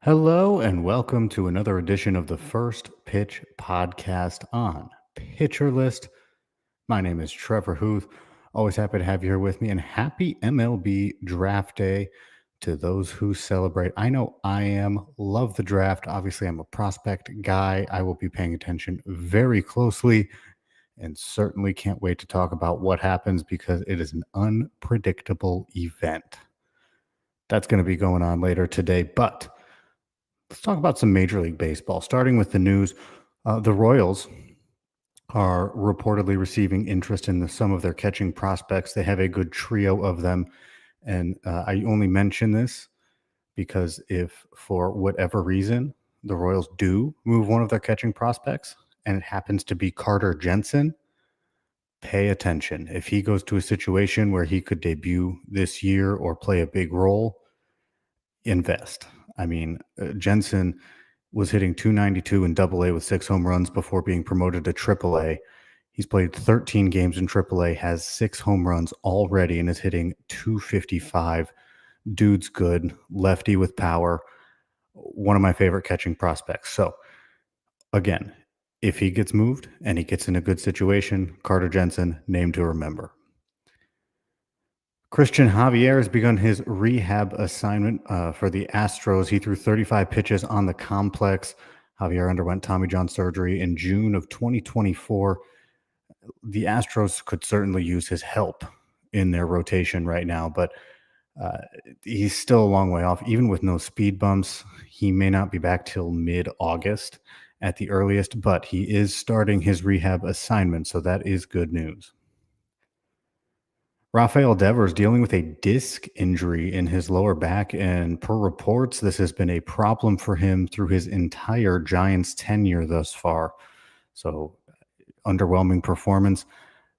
Hello and welcome to another edition of the First Pitch Podcast on Pitcher List. My name is Trevor Hooth. Always happy to have you here with me, and happy MLB Draft Day to those who celebrate. I know I am. Love the draft. Obviously, I'm a prospect guy. I will be paying attention very closely and certainly can't wait to talk about what happens because it is an unpredictable event. That's going to be going on later today, but let's talk about some Major League Baseball, starting with the news. The Royals are reportedly receiving interest in some of their catching prospects. They have a good trio of them. And I only mention this because if for whatever reason the Royals do move one of their catching prospects and it happens to be Carter Jensen, pay attention. If he goes to a situation where he could debut this year or play a big role, invest. I mean, Jensen was hitting 292 in Double-A with 6 home runs before being promoted to Triple-A. He's played 13 games in Triple-A, has 6 home runs already, and is hitting 255. Dude's good, lefty with power. One of my favorite catching prospects. So, again, if he gets moved and he gets in a good situation, Carter Jensen, name to remember. Christian Javier has begun his rehab assignment for the Astros. He threw 35 pitches on the complex. Javier underwent Tommy John surgery in June of 2024. The Astros could certainly use his help in their rotation right now, but he's still a long way off. Even with no speed bumps, he may not be back till mid-August at the earliest, but he is starting his rehab assignment, so that is good news. Rafael Devers dealing with a disc injury in his lower back, and per reports, this has been a problem for him through his entire Giants tenure thus far. So, underwhelming performance.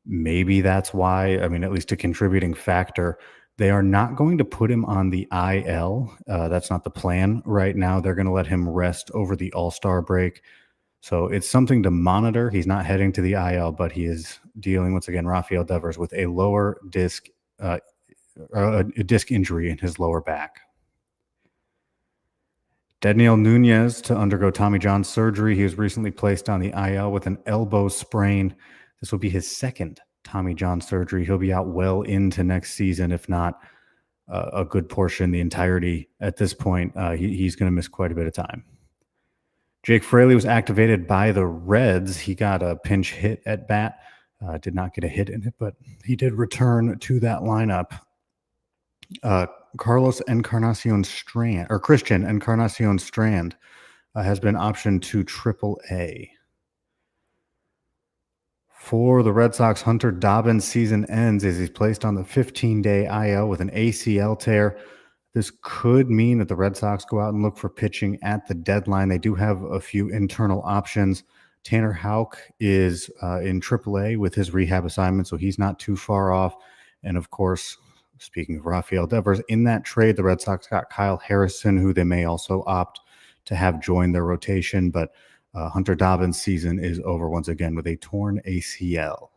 Maybe that's why, at least a contributing factor. They are not going to put him on the IL. That's not the plan right now. They're going to let him rest over the All-Star break. So it's something to monitor. He's not heading to the IL, but he is dealing, once again, Rafael Devers, with a lower disc, a disc injury in his lower back. Daniel Nunez to undergo Tommy John surgery. He was recently placed on the IL with an elbow sprain. This will be his second Tommy John surgery. He'll be out well into next season, if not a good portion, the entirety at this point. He's going to miss quite a bit of time. Jake Fraley was activated by the Reds. He got a pinch hit at bat. Did not get a hit in it, but he did return to that lineup. Christian Encarnacion Strand has been optioned to Triple-A. For the Red Sox, Hunter Dobbins' season ends as he's placed on the 15-day IL with an ACL tear. This could mean that the Red Sox go out and look for pitching at the deadline. They do have a few internal options. Tanner Houck is in AAA with his rehab assignment, so he's not too far off. And, of course, speaking of Rafael Devers, in that trade, the Red Sox got Kyle Harrison, who they may also opt to have join their rotation. But Hunter Dobbins' season is over once again with a torn ACL.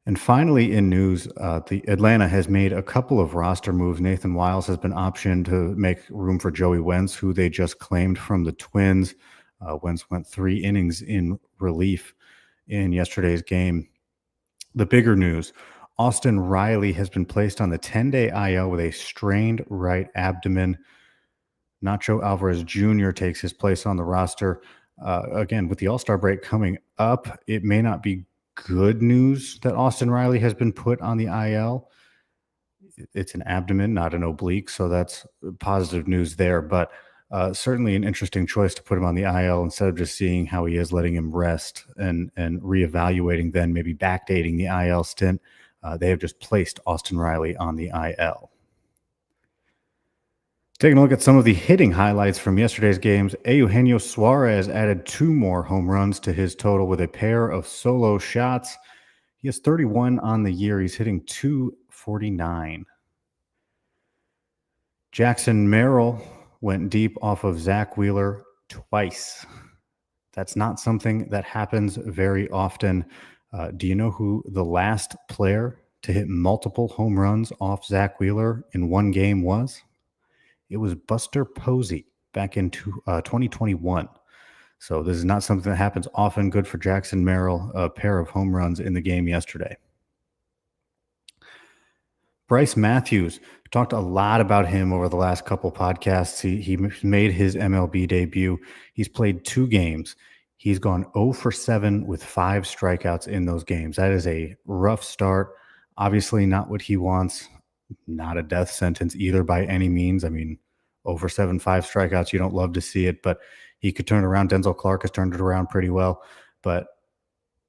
And finally, in news, the Atlanta has made a couple of roster moves. Nathan Wiles has been optioned to make room for Joey Wentz, who they just claimed from the Twins. Wentz went 3 innings in relief in yesterday's game. The bigger news, Austin Riley has been placed on the 10-day IL with a strained right abdomen. Nacho Alvarez Jr. takes his place on the roster. Again, with the All-Star break coming up, it may not be good news that Austin Riley has been put on the IL. It's an abdomen, not an oblique, so that's positive news there. But certainly an interesting choice to put him on the IL instead of just seeing how he is, letting him rest and reevaluating, then maybe backdating the IL stint. They have just placed Austin Riley on the IL. Taking a look at some of the hitting highlights from yesterday's games, Eugenio Suarez added 2 more home runs to his total with a pair of solo shots. He has 31 on the year. He's hitting .249. Jackson Merrill went deep off of Zach Wheeler twice. That's not something that happens very often. Do you know who the last player to hit multiple home runs off Zach Wheeler in one game was? It was Buster Posey back in 2021. So this is not something that happens often. Good for Jackson Merrill, a pair of home runs in the game yesterday. Bryce Matthews, talked a lot about him over the last couple podcasts. He made his MLB debut. He's played 2 games. He's gone 0 for 7 with 5 strikeouts in those games. That is a rough start. Obviously, not what he wants. Not a death sentence either by any means. I mean, 0 for 7, 5 strikeouts. You don't love to see it, but he could turn it around. Denzel Clark has turned it around pretty well, but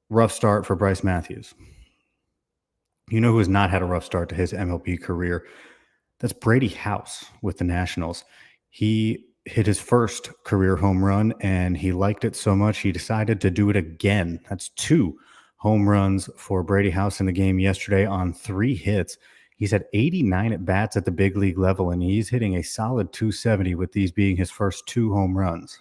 rough start for Bryce Matthews. You know who has not had a rough start to his MLB career? That's Brady House with the Nationals. He hit his first career home run, and he liked it so much he decided to do it again. That's 2 home runs for Brady House in the game yesterday on 3 hits. He's had 89 at bats at the big league level, and he's hitting a solid 270 with these being his first 2 home runs.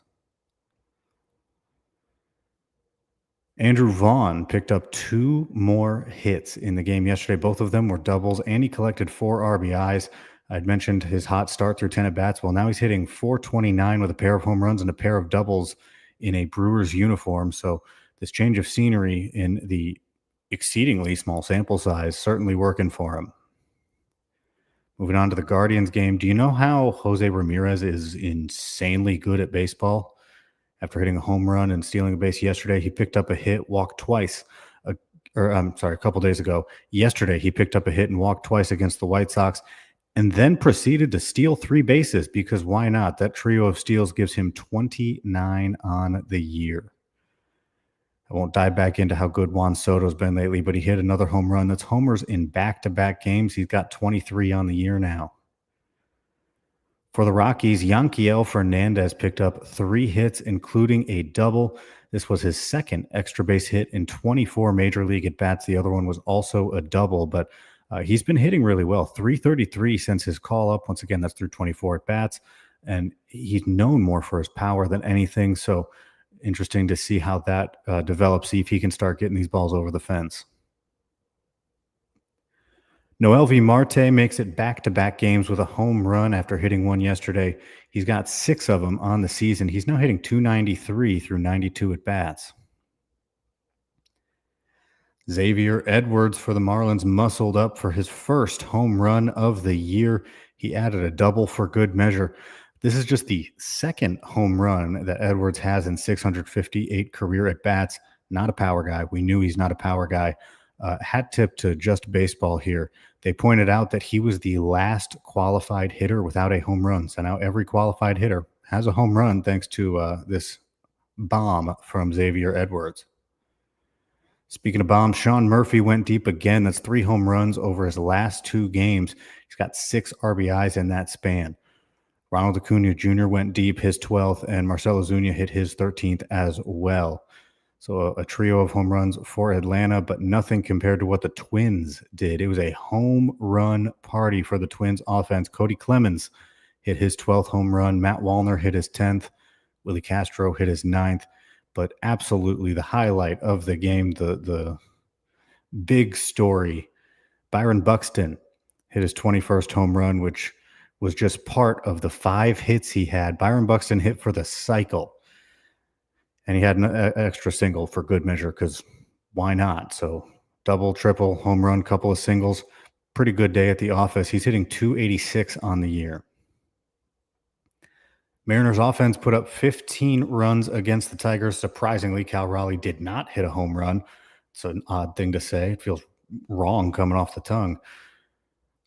Andrew Vaughn picked up 2 more hits in the game yesterday. Both of them were doubles, and he collected 4 RBIs. I'd mentioned his hot start through 10 at bats. Well, now he's hitting 429 with a pair of home runs and a pair of doubles in a Brewers uniform. So this change of scenery in the exceedingly small sample size certainly working for him. Moving on to the Guardians game. Do you know how Jose Ramirez is insanely good at baseball? After hitting a home run and stealing a base yesterday, he picked up a hit, walked twice. A couple days ago. Yesterday, he picked up a hit and walked twice against the White Sox, and then proceeded to steal 3 bases because why not? That trio of steals gives him 29 on the year. I won't dive back into how good Juan Soto's been lately, but he hit another home run. That's homers in back-to-back games. He's got 23 on the year now. For the Rockies, Yanquiel Fernandez picked up 3 hits, including a double. This was his second extra base hit in 24 major league at-bats. The other one was also a double, but he's been hitting really well. 333 since his call-up. Once again, that's through 24 at-bats, and he's known more for his power than anything, so interesting to see how that develops, see if he can start getting these balls over the fence. Noelvi Marte makes it back-to-back games with a home run after hitting one yesterday. He's got 6 of them on the season. He's now hitting 293 through 92 at-bats. Xavier Edwards for the Marlins muscled up for his first home run of the year. He added a double for good measure. This is just the second home run that Edwards has in 658 career at-bats. Not a power guy. We knew he's not a power guy. Hat tip to Just Baseball here. They pointed out that he was the last qualified hitter without a home run. So now every qualified hitter has a home run thanks to this bomb from Xavier Edwards. Speaking of bombs, Sean Murphy went deep again. That's 3 home runs over his last 2 games. He's got 6 RBIs in that span. Ronald Acuna Jr. went deep, his 12th, and Marcell Ozuna hit his 13th as well. So a trio of home runs for Atlanta, but nothing compared to what the Twins did. It was a home run party for the Twins offense. Cody Clemens hit his 12th home run. Matt Wallner hit his 10th. Willie Castro hit his 9th. But absolutely the highlight of the game, the big story, Byron Buxton hit his 21st home run, which was just part of the 5 hits he had. Byron Buxton hit for the cycle. And he had an extra single for good measure because why not? So double, triple, home run, couple of singles. Pretty good day at the office. He's hitting 286 on the year. Mariners offense put up 15 runs against the Tigers. Surprisingly, Cal Raleigh did not hit a home run. It's an odd thing to say. It feels wrong coming off the tongue.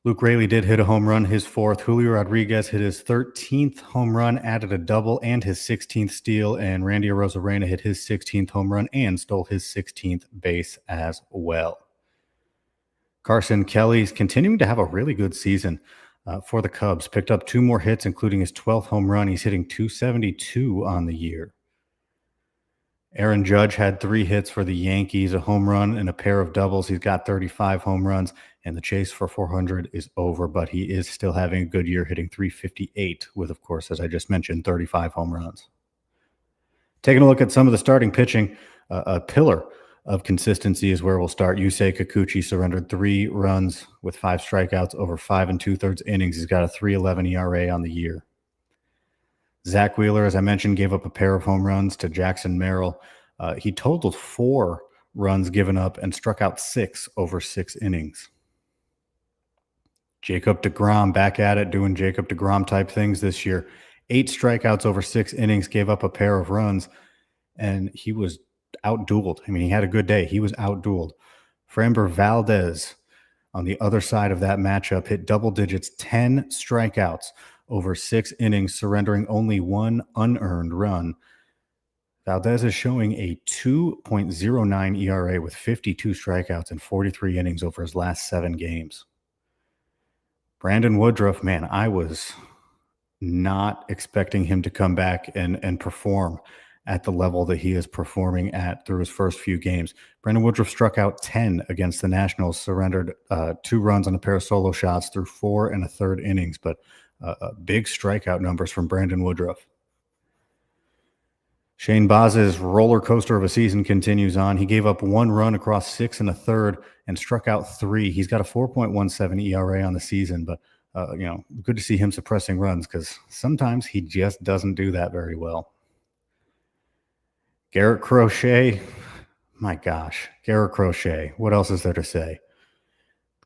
Luke Raley did hit a home run, his 4th. Julio Rodriguez hit his 13th home run, added a double and his 16th steal, and Randy Arozarena hit his 16th home run and stole his 16th base as well. Carson Kelly's continuing to have a really good season for the Cubs. Picked up 2 more hits, including his 12th home run. He's hitting 272 on the year. Aaron Judge had 3 hits for the Yankees, a home run and a pair of doubles. He's got 35 home runs, and the chase for 400 is over, but he is still having a good year, hitting 358 with, of course, as I just mentioned, 35 home runs. Taking a look at some of the starting pitching, a pillar of consistency is where we'll start. Yusei Kikuchi surrendered 3 runs with 5 strikeouts over 5 2/3 innings. He's got a 3.11 ERA on the year. Zach Wheeler, as I mentioned, gave up a pair of home runs to Jackson Merrill. He totaled 4 runs given up and struck out 6 over 6 innings. Jacob deGrom back at it, doing Jacob deGrom type things this year. 8 strikeouts over 6 innings, gave up a pair of runs, and he was outdueled. I mean, he had a good day. He was outdueled. Framber Valdez on the other side of that matchup hit double digits, 10 strikeouts over 6 innings, surrendering only 1 unearned run. Valdez is showing a 2.09 ERA with 52 strikeouts and 43 innings over his last 7 games. Brandon Woodruff, man, I was not expecting him to come back and perform at the level that he is performing at through his first few games. Brandon Woodruff struck out 10 against the Nationals, surrendered 2 runs on a pair of solo shots through 4 1/3 innings, but big strikeout numbers from Brandon Woodruff. Shane Baz's roller coaster of a season continues on. He gave up 1 run across 6 1/3 and struck out 3. He's got a 4.17 ERA on the season, but good to see him suppressing runs because sometimes he just doesn't do that very well. Garrett Crochet, my gosh, Garrett Crochet. What else is there to say?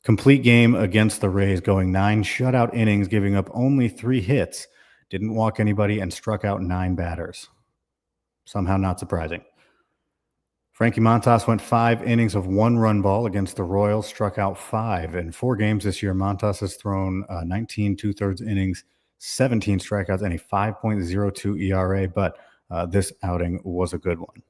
Complete game against the Rays, going 9 shutout innings, giving up only 3 hits, didn't walk anybody, and struck out 9 batters. Somehow not surprising. Frankie Montas went 5 innings of 1 run ball against the Royals, struck out 5. In 4 games this year, Montas has thrown 19 2/3 innings, 17 strikeouts, and a 5.02 ERA, but this outing was a good one.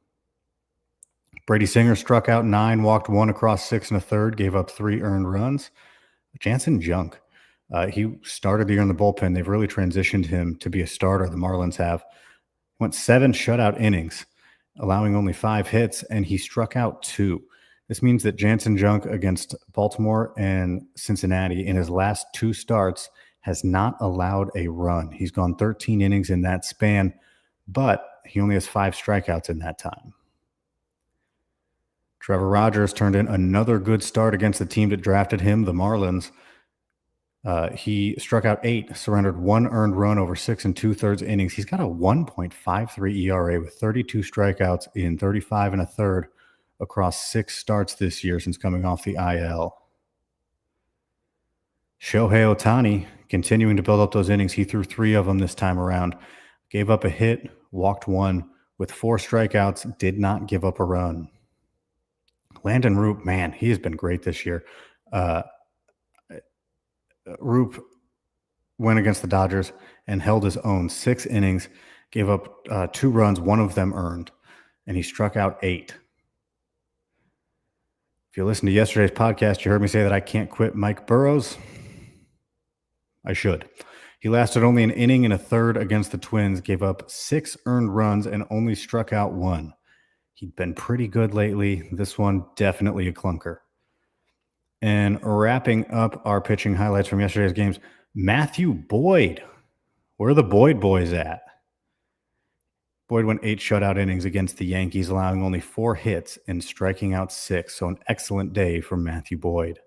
Brady Singer struck out 9, walked 1 across 6 1/3, gave up 3 earned runs. Jansen Junk, he started the year in the bullpen. They've really transitioned him to be a starter, the Marlins have. Went 7 shutout innings, allowing only 5 hits, and he struck out 2. This means that Jansen Junk against Baltimore and Cincinnati in his last 2 starts has not allowed a run. He's gone 13 innings in that span, but he only has 5 strikeouts in that time. Trevor Rogers turned in another good start against the team that drafted him, the Marlins. He struck out 8, surrendered 1 earned run over 6 2/3 innings. He's got a 1.53 ERA with 32 strikeouts in 35 1/3 across 6 starts this year since coming off the IL. Shohei Ohtani continuing to build up those innings. He threw 3 of them this time around. Gave up a hit, walked 1 with 4 strikeouts, did not give up a run. Landon Roop, man, he has been great this year. Roop went against the Dodgers and held his own 6 innings, gave up 2 runs, 1 of them earned, and he struck out 8. If you listened to yesterday's podcast, you heard me say that I can't quit Mike Burrows. I should. He lasted only an inning and a third against the Twins, gave up 6 earned runs, and only struck out 1. He'd been pretty good lately. This one, definitely a clunker. And wrapping up our pitching highlights from yesterday's games, Matthew Boyd. Where are the Boyd boys at? Boyd went 8 shutout innings against the Yankees, allowing only 4 hits and striking out 6. So an excellent day for Matthew Boyd.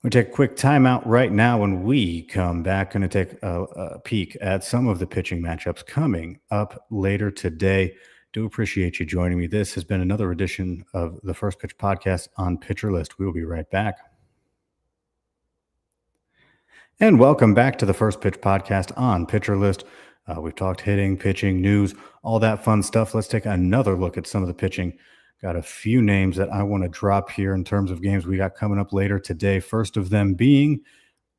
We're going to take a quick timeout right now. When we come back, going to take a peek at some of the pitching matchups coming up later today. Do appreciate you joining me. This has been another edition of the First Pitch Podcast on Pitcher List. We will be right back. And welcome back to the First Pitch Podcast on Pitcher List. We've talked hitting, pitching, news, all that fun stuff. Let's take another look at some of the pitching. Got a few names that I want to drop here in terms of games we got coming up later today. First of them being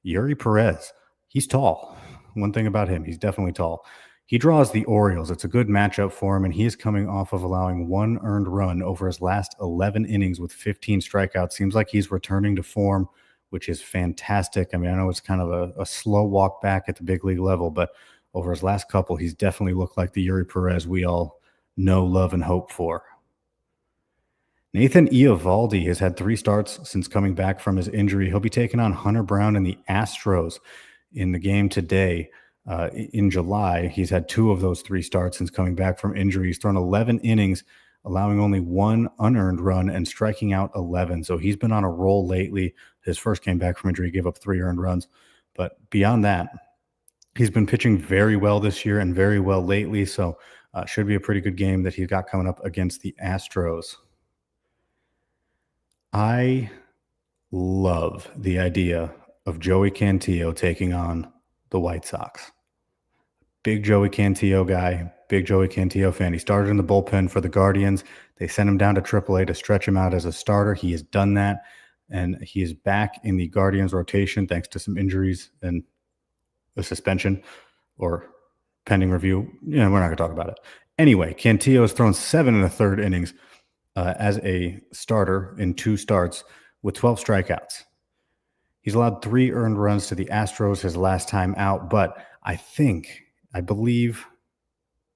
Yuri Perez. He's tall. One thing about him, he's definitely tall. He draws the Orioles. It's a good matchup for him, and he is coming off of allowing 1 earned run over his last 11 innings with 15 strikeouts. Seems like he's returning to form, which is fantastic. I mean, I know it's kind of a slow walk back at the big league level, but over his last couple, he's definitely looked like the Yuri Perez we all know, love, and hope for. Nathan Eovaldi has had 3 starts since coming back from his injury. He'll be taking on Hunter Brown and the Astros in the game today. In July, he's had 2 of those 3 starts since coming back from injury. He's thrown 11 innings, allowing only one unearned run and striking out 11. So he's been on a roll lately. His first came back from injury, gave up 3 earned runs. But beyond that, he's been pitching very well this year and very well lately. So should be a pretty good game that he's got coming up against the Astros. I love the idea of Joey Cantillo taking on the White Sox. Big Joey Cantillo guy, big Joey Cantillo fan. He started in the bullpen for the Guardians. They sent him down to AAA to stretch him out as a starter. He has done that, and he is back in the Guardians rotation thanks to some injuries and a suspension or pending review. We're not going to talk about it. Anyway, Cantillo has thrown 7 1/3 innings as a starter in 2 starts with 12 strikeouts. He's allowed 3 earned runs to the Astros his last time out, but I believe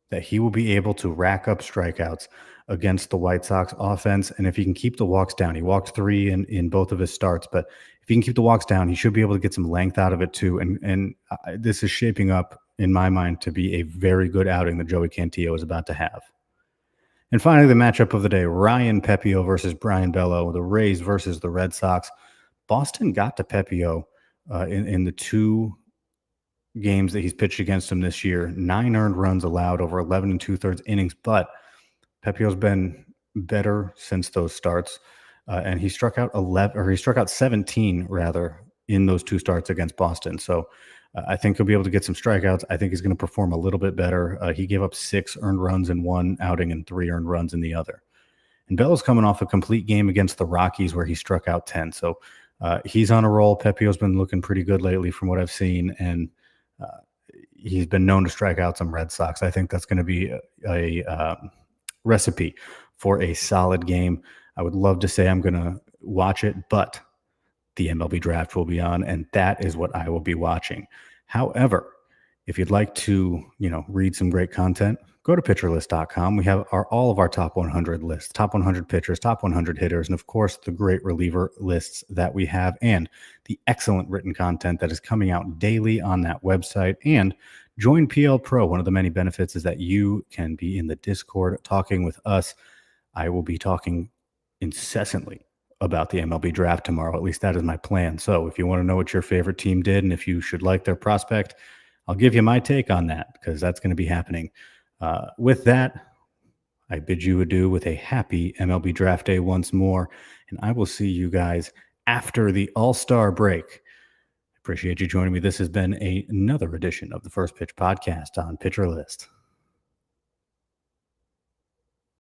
that he will be able to rack up strikeouts against the White Sox offense. And if he can keep the walks down, he walked 3 in both of his starts, but if he can keep the walks down, he should be able to get some length out of it too. And this is shaping up, in my mind, to be a very good outing that Joey Cantillo is about to have. And finally, the matchup of the day, Ryan Pepio versus Brian Bello, the Rays versus the Red Sox. Boston got to Pepio in the 2 games that he's pitched against him this year. 9 earned runs allowed over 11 2/3 innings, but Pepio's been better since those starts, and he struck out 17 rather in those 2 starts against Boston. So I think he'll be able to get some strikeouts. I think he's going to perform a little bit better. He gave up 6 earned runs in one outing and 3 earned runs in the other. And Bello's coming off a complete game against the Rockies where he struck out 10. So he's on a roll. Pepio's been looking pretty good lately from what I've seen, and he's been known to strike out some Red Sox. I think that's going to be a recipe for a solid game. I would love to say I'm going to watch it, but the MLB draft will be on, and that is what I will be watching. However, if you'd like to, read some great content, go to pitcherlist.com. We have all of our top 100 lists, top 100 pitchers, top 100 hitters, and of course, the great reliever lists that we have, and the excellent written content that is coming out daily on that website. And join PL Pro. One of the many benefits is that you can be in the Discord talking with us. I will be talking incessantly about the MLB draft tomorrow. At least that is my plan. So if you want to know what your favorite team did and if you should like their prospect, I'll give you my take on that because that's going to be happening. With that, I bid you adieu with a happy MLB draft day once more, and I will see you guys after the All-Star break. Appreciate you joining me. This has been another edition of the First Pitch Podcast on Pitcher List.